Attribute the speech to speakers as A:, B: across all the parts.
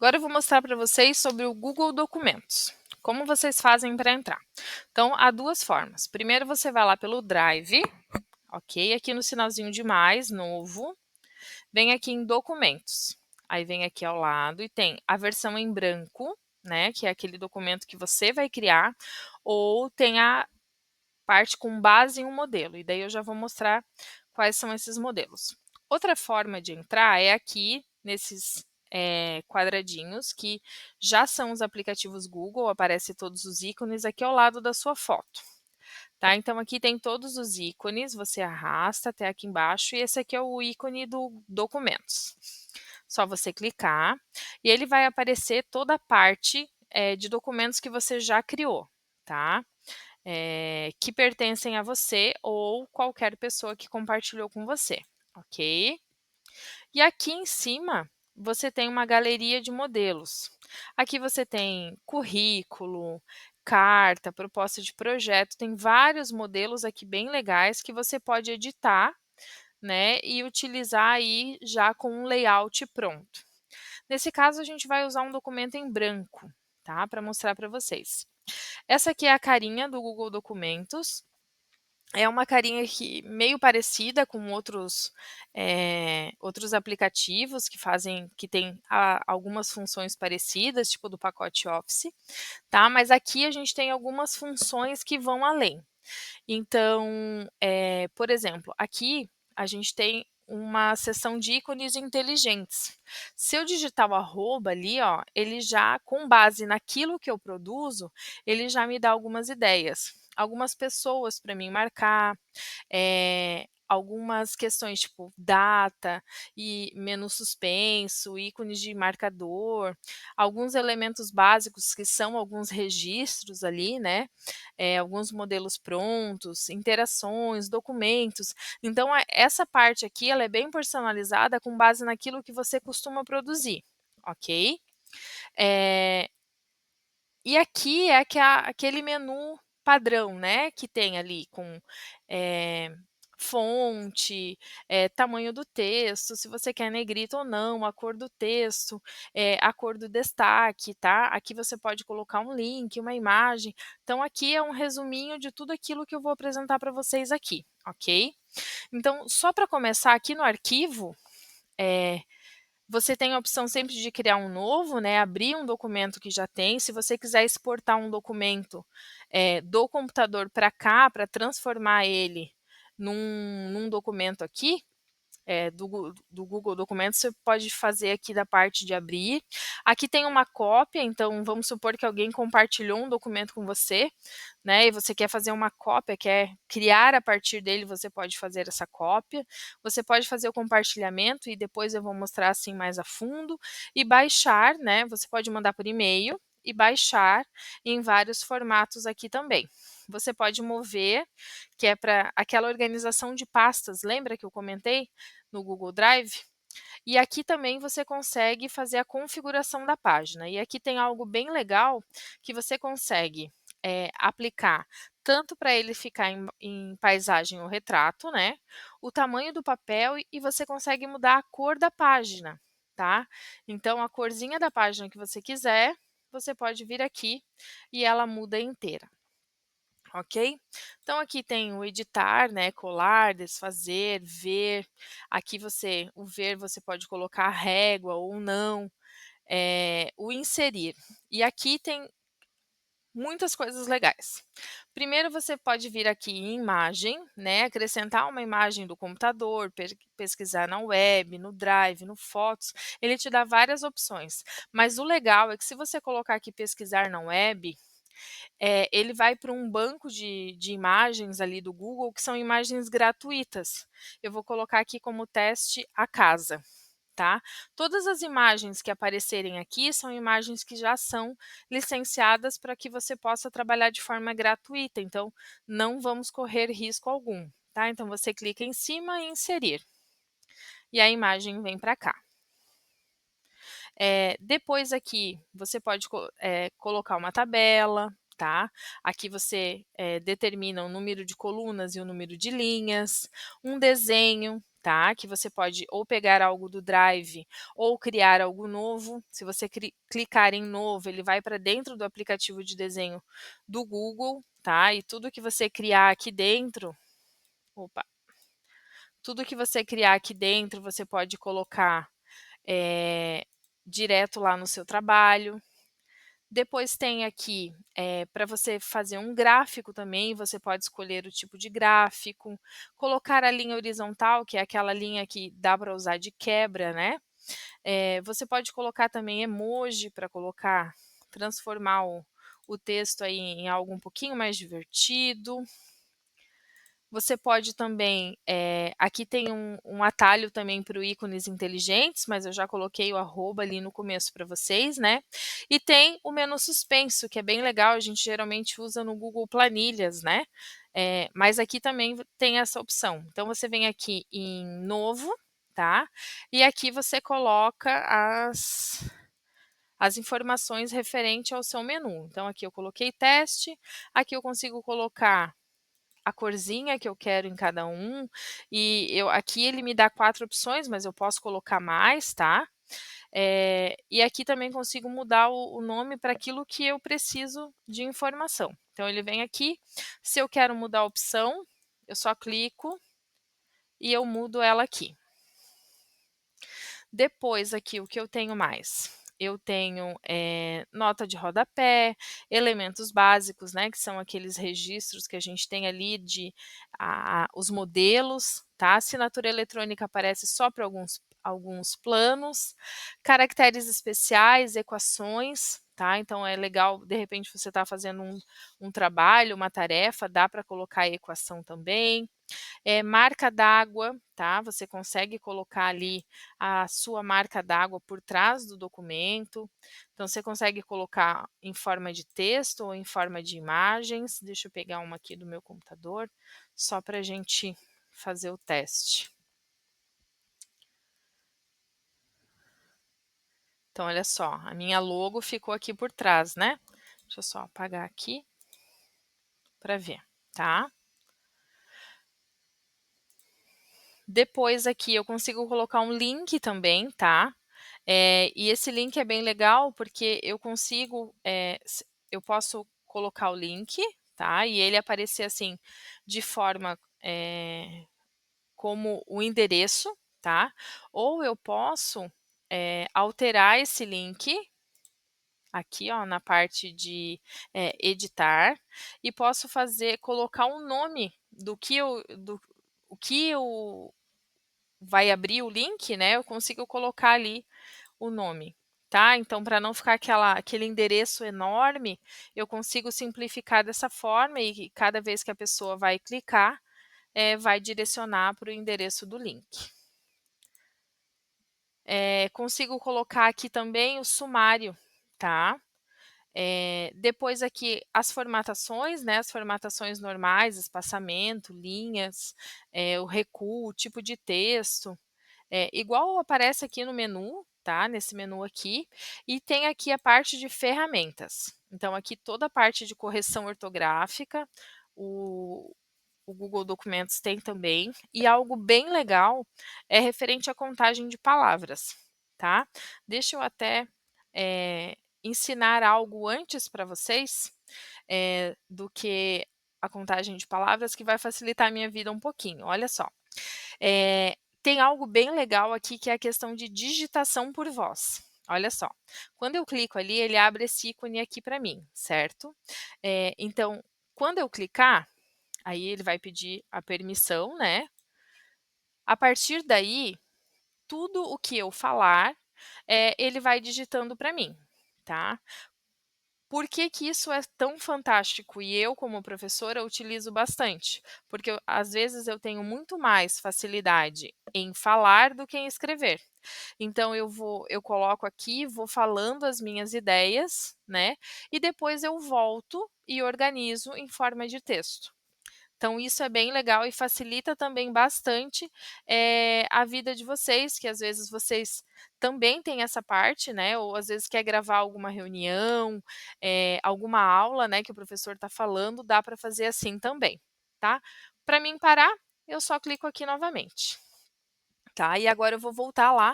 A: Agora eu vou mostrar para vocês sobre o Google Documentos. Como vocês fazem para entrar? Então, há duas formas. Primeiro, você vai lá pelo Drive, ok? Aqui no sinalzinho de mais, novo. Vem aqui em Documentos. Aí vem aqui ao lado e tem a versão em branco, né? Que é aquele documento que você vai criar. Ou tem a parte com base em um modelo. E daí eu já vou mostrar quais são esses modelos. Outra forma de entrar é aqui nesses quadradinhos que já são os aplicativos Google, aparece todos os ícones aqui ao lado da sua foto. Tá? Então aqui tem todos os ícones, você arrasta até aqui embaixo e esse aqui é o ícone do Documentos. Só você clicar e ele vai aparecer toda a parte de documentos que você já criou, tá? Que pertencem a você ou qualquer pessoa que compartilhou com você, ok? E aqui em cima, você tem uma galeria de modelos. Aqui você tem currículo, carta, proposta de projeto, tem vários modelos aqui bem legais que você pode editar, né, e utilizar aí já com um layout pronto. Nesse caso, a gente vai usar um documento em branco, tá, para mostrar para vocês. Essa aqui é a carinha do Google Documentos. É uma carinha que meio parecida com outros aplicativos que têm algumas funções parecidas, tipo do pacote Office, tá? Mas aqui a gente tem algumas funções que vão além. Então, por exemplo, aqui a gente tem uma seção de ícones inteligentes. Se eu digitar o arroba ali, ó, ele já, com base naquilo que eu produzo, ele já me dá algumas ideias. Algumas pessoas para mim marcar, algumas questões tipo data e menu suspenso, ícones de marcador, alguns elementos básicos que são alguns registros ali, né? Alguns modelos prontos, interações, documentos. Então, essa parte aqui ela é bem personalizada com base naquilo que você costuma produzir, ok? E aqui é aquele menu padrão, né, que tem ali com fonte, tamanho do texto, se você quer negrito ou não, a cor do texto, a cor do destaque, tá? Aqui você pode colocar um link, uma imagem. Então, aqui é um resuminho de tudo aquilo que eu vou apresentar para vocês aqui, ok? Então, só para começar, aqui no arquivo, você tem a opção sempre de criar um novo, né, abrir um documento que já tem. Se você quiser exportar um documento do computador para cá, para transformar ele num documento aqui, do Google Documentos, você pode fazer aqui da parte de abrir. Aqui tem uma cópia, então vamos supor que alguém compartilhou um documento com você, né, e você quer fazer uma cópia, quer criar a partir dele, você pode fazer essa cópia. Você pode fazer o compartilhamento e depois eu vou mostrar assim mais a fundo. E baixar, né, você pode mandar por e-mail e baixar em vários formatos aqui também. Você pode mover, que é para aquela organização de pastas, lembra que eu comentei no Google Drive? E aqui também você consegue fazer a configuração da página. E aqui tem algo bem legal que você consegue aplicar tanto para ele ficar em paisagem ou retrato, né? O tamanho do papel e você consegue mudar a cor da página, tá? Então, a corzinha da página que você quiser, você pode vir aqui e ela muda inteira. Ok? Então, aqui tem o editar, né, colar, desfazer, ver. Aqui o ver você pode colocar régua ou não, o inserir. E aqui tem muitas coisas legais. Primeiro, você pode vir aqui em imagem, né, acrescentar uma imagem do computador, pesquisar na web, no Drive, no Fotos. Ele te dá várias opções. Mas o legal é que se você colocar aqui pesquisar na web, ele vai para um banco de imagens ali do Google, que são imagens gratuitas. Eu vou colocar aqui como teste a casa, tá? Todas as imagens que aparecerem aqui são imagens que já são licenciadas para que você possa trabalhar de forma gratuita, então não vamos correr risco algum, tá? Então você clica em cima e inserir, e a imagem vem para cá. Depois aqui você pode colocar uma tabela, tá? Aqui você determina o número de colunas e o número de linhas, um desenho, tá, que você pode ou pegar algo do Drive ou criar algo novo. Se você clicar em novo, ele vai para dentro do aplicativo de desenho do Google, tá, e tudo que você criar aqui dentro opa, tudo que você criar aqui dentro, você pode colocar, direto lá no seu trabalho. Depois tem aqui, para você fazer um gráfico também, você pode escolher o tipo de gráfico, colocar a linha horizontal, que é aquela linha que dá para usar de quebra, né. Você pode colocar também emoji para transformar o texto aí em algo um pouquinho mais divertido. Você pode também, aqui tem um atalho também para o ícones inteligentes, mas eu já coloquei o arroba ali no começo para vocês, né. E tem o menu suspenso, que é bem legal, a gente geralmente usa no Google Planilhas, né. Mas aqui também tem essa opção. Então você vem aqui em novo, tá, e aqui você coloca as informações referente ao seu menu. Então aqui eu coloquei teste, aqui eu consigo colocar a corzinha que eu quero em cada um, e aqui ele me dá 4 opções, mas eu posso colocar mais, tá. E aqui também consigo mudar o nome para aquilo que eu preciso de informação. Então ele vem aqui, se eu quero mudar a opção, eu só clico e eu mudo ela aqui. Depois aqui o que eu tenho mais? Eu tenho, nota de rodapé, elementos básicos, né, que são aqueles registros que a gente tem ali de os modelos, tá. Assinatura eletrônica aparece só para alguns planos, caracteres especiais, equações, tá. Então é legal, de repente, você está fazendo um trabalho, uma tarefa, dá para colocar a equação também. Marca d'água, tá, você consegue colocar ali a sua marca d'água por trás do documento, então você consegue colocar em forma de texto ou em forma de imagens. Deixa eu pegar uma aqui do meu computador, só para a gente fazer o teste. Então olha só, a minha logo ficou aqui por trás, né. Deixa eu só apagar aqui para ver, tá. Depois aqui eu consigo colocar um link também, tá. E esse link é bem legal, porque eu consigo, eu posso colocar o link, tá, e ele aparecer, assim, de forma, como o endereço, tá, ou eu posso, alterar esse link, aqui ó, na parte de, editar, e posso colocar um nome do o que eu vai abrir o link, né, eu consigo colocar ali o nome, tá. Então para não ficar aquele endereço enorme, eu consigo simplificar dessa forma e cada vez que a pessoa vai clicar, vai direcionar para o endereço do link. Consigo colocar aqui também o sumário, tá. Depois aqui as formatações, né, as formatações normais, espaçamento, linhas, o recuo, o tipo de texto, igual aparece aqui no menu, tá, nesse menu aqui, e tem aqui a parte de ferramentas. Então aqui toda a parte de correção ortográfica, o o Google Documentos tem também, e algo bem legal é referente à contagem de palavras, tá. Deixa eu até, ensinar algo antes para vocês, do que a contagem de palavras, que vai facilitar a minha vida um pouquinho. Olha só. Tem algo bem legal aqui que é a questão de digitação por voz. Olha só, quando eu clico ali, ele abre esse ícone aqui para mim, certo? Então, quando eu clicar, aí ele vai pedir a permissão, né? A partir daí, tudo o que eu falar, ele vai digitando para mim, tá? Por que que isso é tão fantástico e eu, como professora, utilizo bastante? Porque às vezes eu tenho muito mais facilidade em falar do que em escrever. Então eu coloco aqui, vou falando as minhas ideias, né, e depois eu volto e organizo em forma de texto. Então isso é bem legal e facilita também bastante, a vida de vocês, que às vezes vocês também têm essa parte, né, ou às vezes quer gravar alguma reunião, alguma aula, né, que o professor está falando, dá para fazer assim também, tá. Para mim parar, eu só clico aqui novamente. Tá? E agora eu vou voltar lá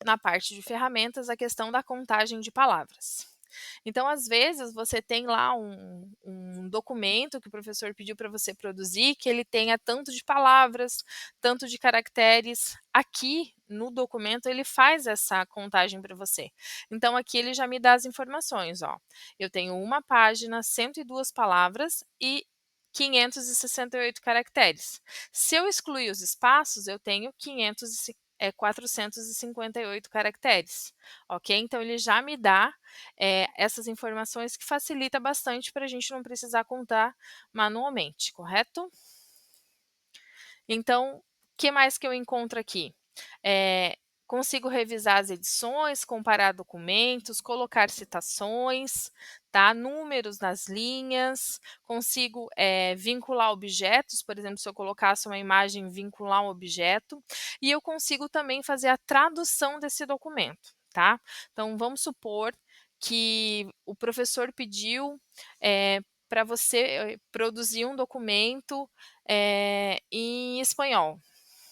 A: na parte de ferramentas, a questão da contagem de palavras. Então, às vezes, você tem lá um documento que o professor pediu para você produzir, que ele tenha tanto de palavras, tanto de caracteres. Aqui no documento ele faz essa contagem para você. Então, aqui ele já me dá as informações, ó. Eu tenho uma página, 102 palavras e 568 caracteres. Se eu excluir os espaços, eu tenho 458 caracteres, ok? Então, ele já me dá essas informações que facilita bastante para a gente não precisar contar manualmente, correto? Então, o que mais que eu encontro aqui? Consigo revisar as edições, comparar documentos, colocar citações, tá? Números nas linhas, consigo vincular objetos, por exemplo, se eu colocasse uma imagem, vincular um objeto, e eu consigo também fazer a tradução desse documento, tá? Então, vamos supor que o professor pediu para você produzir um documento em espanhol,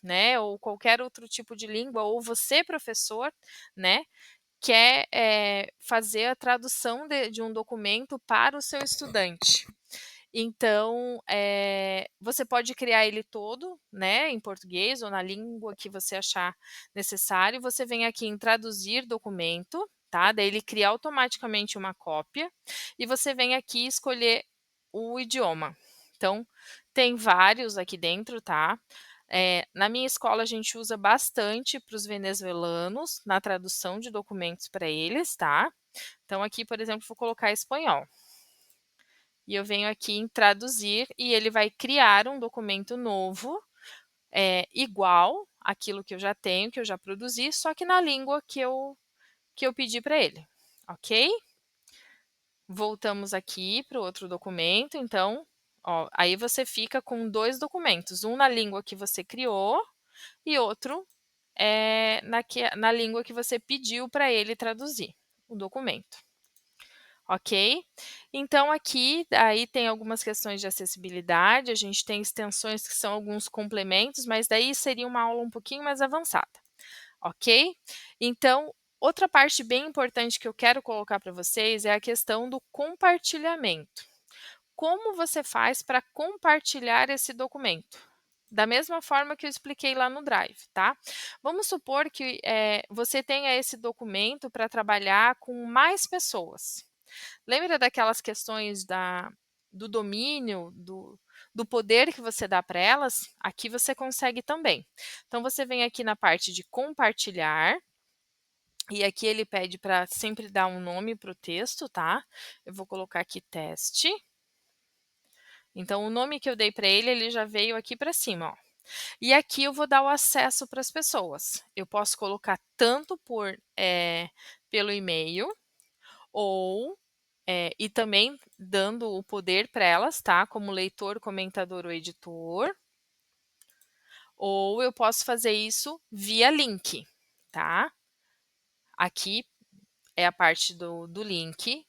A: né, ou qualquer outro tipo de língua, ou você, professor, né, quer fazer a tradução de um documento para o seu estudante. Então, você pode criar ele todo, né, em português ou na língua que você achar necessário. Você vem aqui em traduzir documento, tá? Daí ele cria automaticamente uma cópia e você vem aqui escolher o idioma. Então, tem vários aqui dentro, tá? Na minha escola a gente usa bastante para os venezuelanos, na tradução de documentos para eles, tá? Então aqui, por exemplo, vou colocar espanhol. E eu venho aqui em traduzir e ele vai criar um documento novo, igual àquilo que eu já tenho, que eu já produzi, só que na língua que eu pedi para ele, ok? Voltamos aqui para o outro documento, então, ó, aí você fica com 2 documentos, um na língua que você criou e outro na língua que você pediu para ele traduzir o documento. Ok? Então, aqui, aí tem algumas questões de acessibilidade, a gente tem extensões que são alguns complementos, mas daí seria uma aula um pouquinho mais avançada, ok? Então, outra parte bem importante que eu quero colocar para vocês é a questão do compartilhamento. Como você faz para compartilhar esse documento? Da mesma forma que eu expliquei lá no Drive, tá? Vamos supor que você tenha esse documento para trabalhar com mais pessoas. Lembra daquelas questões do domínio, do poder que você dá para elas? Aqui você consegue também. Então, você vem aqui na parte de compartilhar, e aqui ele pede para sempre dar um nome para o texto, tá? Eu vou colocar aqui teste. Então, o nome que eu dei para ele já veio aqui para cima, ó. E aqui eu vou dar o acesso para as pessoas. Eu posso colocar tanto pelo e-mail, ou e também dando o poder para elas, tá? Como leitor, comentador ou editor. Ou eu posso fazer isso via link, tá? Aqui é a parte do link.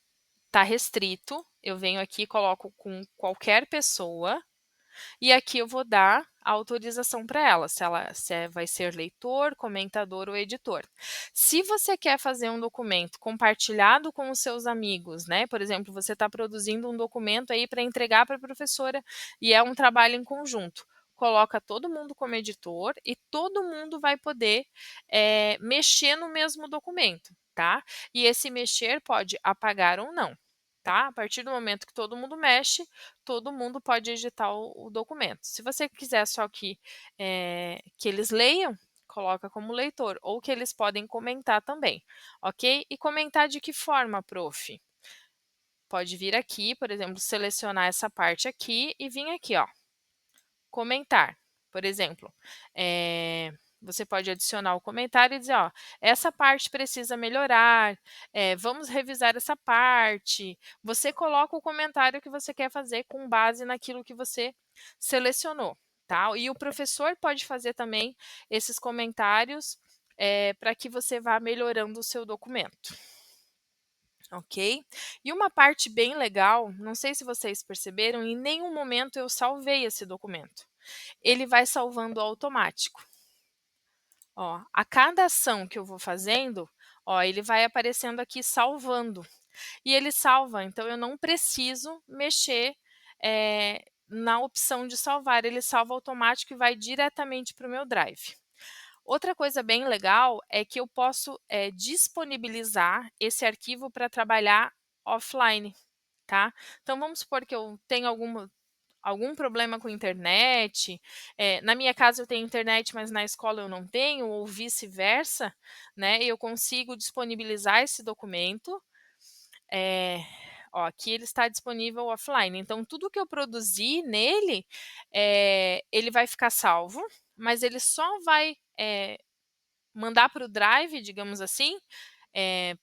A: Tá restrito. Eu venho aqui e coloco com qualquer pessoa. E aqui eu vou dar a autorização para ela, se vai ser leitor, comentador ou editor. Se você quer fazer um documento compartilhado com os seus amigos, né? Por exemplo, você está produzindo um documento aí para entregar para a professora e é um trabalho em conjunto. Coloca todo mundo como editor e todo mundo vai poder mexer no mesmo documento, tá? E esse mexer pode apagar ou não, tá? A partir do momento que todo mundo mexe, todo mundo pode editar o documento. Se você quiser só que eles leiam, coloca como leitor, ou que eles podem comentar também, ok? E comentar de que forma, prof? Pode vir aqui, por exemplo, selecionar essa parte aqui e vir aqui, ó, comentar. Por exemplo, você pode adicionar o comentário e dizer, ó, essa parte precisa melhorar, vamos revisar essa parte. Você coloca o comentário que você quer fazer com base naquilo que você selecionou, tá? E o professor pode fazer também esses comentários para que você vá melhorando o seu documento. Ok? E uma parte bem legal, não sei se vocês perceberam, em nenhum momento eu salvei esse documento. Ele vai salvando automático. Ó, a cada ação que eu vou fazendo, ó, ele vai aparecendo aqui salvando. E ele salva, então eu não preciso mexer, na opção de salvar, ele salva automático e vai diretamente para o meu Drive. Outra coisa bem legal é que eu posso, disponibilizar esse arquivo para trabalhar offline, tá. Então vamos supor que eu tenho algum problema com internet, na minha casa eu tenho internet, mas na escola eu não tenho, ou vice-versa, né, eu consigo disponibilizar esse documento, eh, ó, aqui ele está disponível offline, então tudo que eu produzir nele, ele vai ficar salvo, mas ele só vai, mandar para o Drive, digamos assim, eh,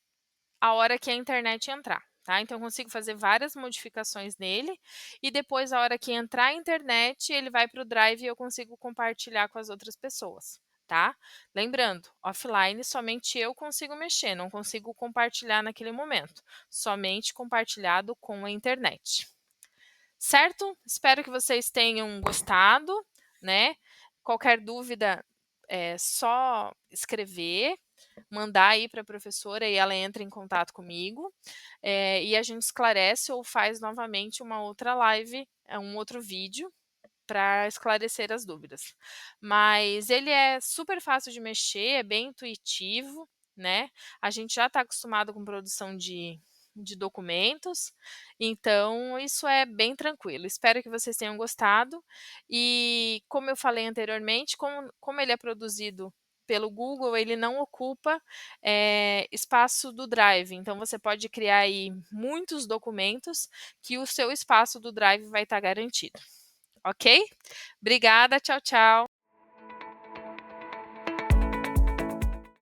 A: a hora que a internet entrar, tá. Então eu consigo fazer várias modificações nele, e depois a hora que entrar a internet, ele vai para o Drive e eu consigo compartilhar com as outras pessoas, tá. Lembrando, offline somente eu consigo mexer, não consigo compartilhar naquele momento, somente compartilhado com a internet. Certo? Espero que vocês tenham gostado, né. Qualquer dúvida, é só escrever, mandar aí para a professora e ela entra em contato comigo, e a gente esclarece ou faz novamente uma outra live, um outro vídeo para esclarecer as dúvidas. Mas ele é super fácil de mexer, é bem intuitivo, né, a gente já está acostumado com produção de documentos, então isso é bem tranquilo. Espero que vocês tenham gostado e, como eu falei anteriormente, como ele é produzido pelo Google, ele não ocupa, espaço do Drive, então você pode criar aí muitos documentos que o seu espaço do Drive vai estar garantido. Ok? Obrigada, tchau, tchau.